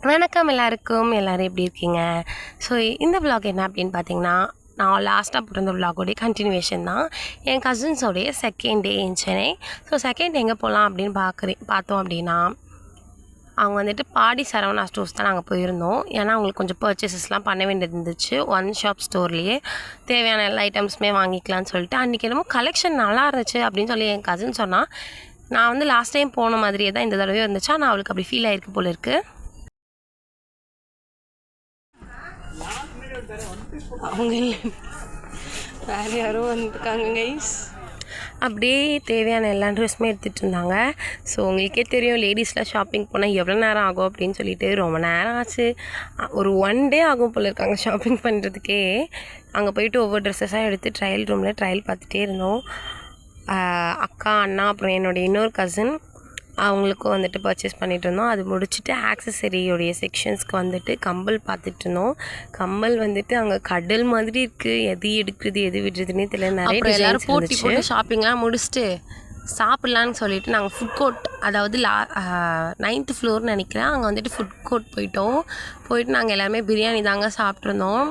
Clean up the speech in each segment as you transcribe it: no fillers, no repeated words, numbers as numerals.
வணக்கம் எல்லாருக்கும். எல்லோரும் எப்படி இருக்கீங்க? ஸோ இந்த vlog என்ன அப்படின்னு பார்த்தீங்கன்னா, நான் லாஸ்ட்டாக போட்டிருந்த vlog-ஓடைய கண்டினியூவேஷன் தான். என் கசின்ஸோடைய செகண்ட் டே இன் சென்னை. ஸோ செகண்ட் டே எங்கே போகலாம் அப்படின்னு பார்த்தோம் அப்படின்னா, அவங்க வந்துட்டு பாடி சரவணா ஸ்டோர்ஸ் தான் நாங்கள் போயிருந்தோம். ஏன்னா அவங்களுக்கு கொஞ்சம் பர்ச்சேசஸ்லாம் பண்ண வேண்டியது இருந்துச்சு. ஒன் ஷாப் ஸ்டோர்லேயே தேவையான எல்லா ஐட்டம்ஸுமே வாங்கிக்கலான்னு சொல்லிட்டு, அன்றைக்கி என்னமோ கலெக்ஷன் நல்லா இருந்துச்சு அப்படின்னு சொல்லி என் கசின் சொன்னால், நான் வந்து லாஸ்ட் டைம் போன மாதிரியே தான் இந்த தடவையும் இருந்துச்சு. ஆனால் அவளுக்கு அப்படி ஃபீல் ஆகிருக்கு போல இருக்குது. அவங்க வேறு யாரும் வந்துருக்காங்க கைஸ். அப்படியே தேவையான எல்லா ட்ரெஸ்ஸுமே எடுத்துகிட்டு இருந்தாங்க. ஸோ உங்களுக்கே தெரியும் லேடிஸ்லாம் ஷாப்பிங் போனால் எவ்வளோ நேரம் ஆகும் அப்படின்னு சொல்லிட்டு ரொம்ப நேரம் ஆச்சு. ஒரு 1 டே ஆகும் போல் இருக்காங்க ஷாப்பிங் பண்ணுறதுக்கே. அங்கே போயிட்டு ஒவ்வொரு ட்ரெஸ்ஸஸாக எடுத்து ட்ரையல் ரூமில் ட்ரையல் பார்த்துட்டே இருந்தோம். அக்கா, அண்ணா, அப்புறம் என்னுடைய இன்னொரு கசின் அவங்களுக்கும் வந்துட்டு பர்ச்சேஸ் பண்ணிகிட்டு இருந்தோம். அது முடிச்சுட்டு ஆக்சசரியோடைய செக்ஷன்ஸ்க்கு வந்துட்டு கம்பல் பார்த்துட்டு இருந்தோம். கம்பல் வந்துட்டு அங்கே கடல் மாதிரி இருக்குது. எது எடுக்கிறது எது விடுறதுன்னே தெரியல. நிறைய எல்லாரும் போட்டு ஷாப்பிங்லாம் முடிச்சுட்டு சாப்பிட்லான்னு சொல்லிட்டு நாங்கள் ஃபுட் கோர்ட், அதாவது 9th ஃப்ளோர்னு நினைக்கிறேன், அங்கே வந்துட்டு ஃபுட் கோர்ட் போயிட்டு நாங்கள் எல்லாருமே பிரியாணி தாங்க சாப்பிட்ருந்தோம்.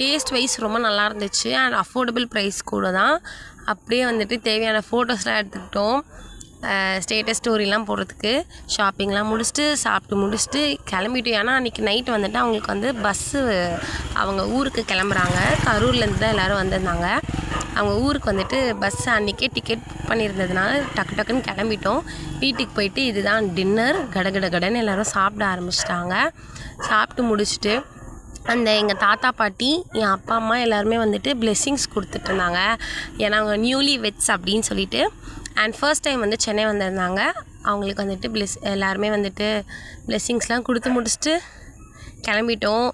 டேஸ்ட் வைஸ் ரொம்ப நல்லா இருந்துச்சு அண்ட் அஃபோர்டபுள் ப்ரைஸ் கூட தான். அப்படியே வந்துட்டு தேவையான ஃபோட்டோஸ்லாம் எடுத்துக்கிட்டோம். ஸ்டேட்டஸ் ஸ்டோரிலாம் போடுறதுக்கு ஷாப்பிங்லாம் முடிச்சுட்டு சாப்பிட்டு முடிச்சுட்டு கிளம்பிட்டோம். ஏன்னா அன்றைக்கி நைட் வந்துட்டு அவங்களுக்கு வந்து பஸ்ஸு அவங்க ஊருக்கு கிளம்புறாங்க. கரூர்லேருந்து தான் எல்லோரும் வந்திருந்தாங்க. அவங்க ஊருக்கு வந்துட்டு பஸ்ஸு அன்றைக்கே டிக்கெட் புக் பண்ணியிருந்ததுனால டக்குன்னு கிளம்பிட்டோம். வீட்டுக்கு போயிட்டு இதுதான் டின்னர். கடன்னு எல்லோரும் சாப்பிட ஆரம்பிச்சிட்டாங்க. சாப்பிட்டு முடிச்சுட்டு எங்கள் தாத்தா பாட்டி, என் அப்பா அம்மா எல்லாருமே வந்துட்டு பிளெஸ்ஸிங்ஸ் கொடுத்துட்ருந்தாங்க. ஏன்னா அவங்க நியூலி வெட்ஸ் அப்படின்னு சொல்லிட்டு அண்ட் ஃபர்ஸ்ட் டைம் வந்து சென்னை வந்திருந்தாங்க. அவங்களுக்கு வந்துட்டு எல்லாருமே வந்துட்டு பிளெஸ்ஸிங்ஸ்லாம் கொடுத்து முடிச்சுட்டு கிளம்பிட்டோம்.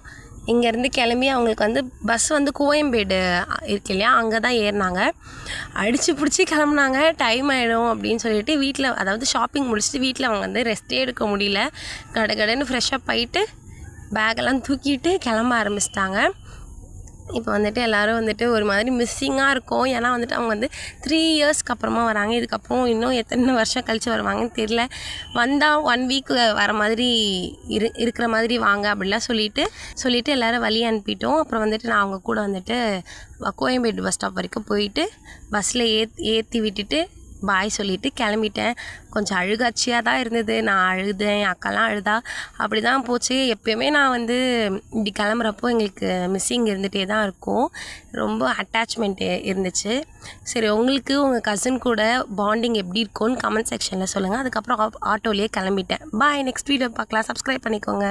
இங்கேருந்து கிளம்பி அவங்களுக்கு வந்து பஸ் வந்து கோயம்பேடு இருக்கு இல்லையா, அங்கே தான் ஏறினாங்க. அடித்து பிடிச்சி கிளம்புனாங்க. டைம் ஆகிடும் அப்படின்னு சொல்லிட்டு வீட்டில், அதாவது ஷாப்பிங் முடிச்சுட்டு வீட்டில் அவங்க வந்து ரெஸ்ட்டே எடுக்க முடியல. கடன்னு ஃப்ரெஷ்ஷப் ஆகிட்டு பேக்கெல்லாம் தூக்கிட்டு கிளம்ப ஆரம்பிச்சிட்டாங்க. இப்போ வந்துட்டு எல்லோரும் வந்துட்டு ஒரு மாதிரி மிஸ்ஸிங்காக இருக்கும். ஏன்னா வந்துட்டு அவங்க வந்து 3 இயர்ஸ்க்கு அப்புறமா வராங்க. இதுக்கப்புறம் இன்னும் எத்தனை வருஷம் கழித்து வருவாங்கன்னு தெரியல. வந்தால் 1 வீக் வர மாதிரி இருக்கிற மாதிரி வாங்க அப்படிலாம் சொல்லிவிட்டு எல்லோரும் வழி அனுப்பிட்டோம். அப்புறம் வந்துட்டு நான் அவங்க கூட வந்துட்டு கோயம்பேடு பஸ் ஸ்டாப் வரைக்கும் போயிட்டு பஸ்ஸில் ஏற்றி விட்டுட்டு பாய் சொல்லிவிட்டு கிளம்பிட்டேன். கொஞ்சம் அழுகாட்சியாக தான் இருந்தது. நான் அழுதேன், என் அக்காலாம் அழுதா. அப்படி தான் போச்சு. எப்போயுமே நான் வந்து இப்படி கிளம்புறப்போ எங்களுக்கு மிஸ்ஸிங் இருந்துகிட்டே தான் இருக்கும். ரொம்ப அட்டாச்மெண்ட் இருந்துச்சு. சரி, உங்களுக்கு உங்கள் கசின் கூட பாண்டிங் எப்படி இருக்கும்னு கமெண்ட் செக்ஷனில் சொல்லுங்கள். அதுக்கப்புறம் ஆட்டோலேயே கிளம்பிட்டேன். பாய், நெக்ஸ்ட் வீடியோ பார்க்கலாம். சப்ஸ்கிரைப் பண்ணிக்கோங்க.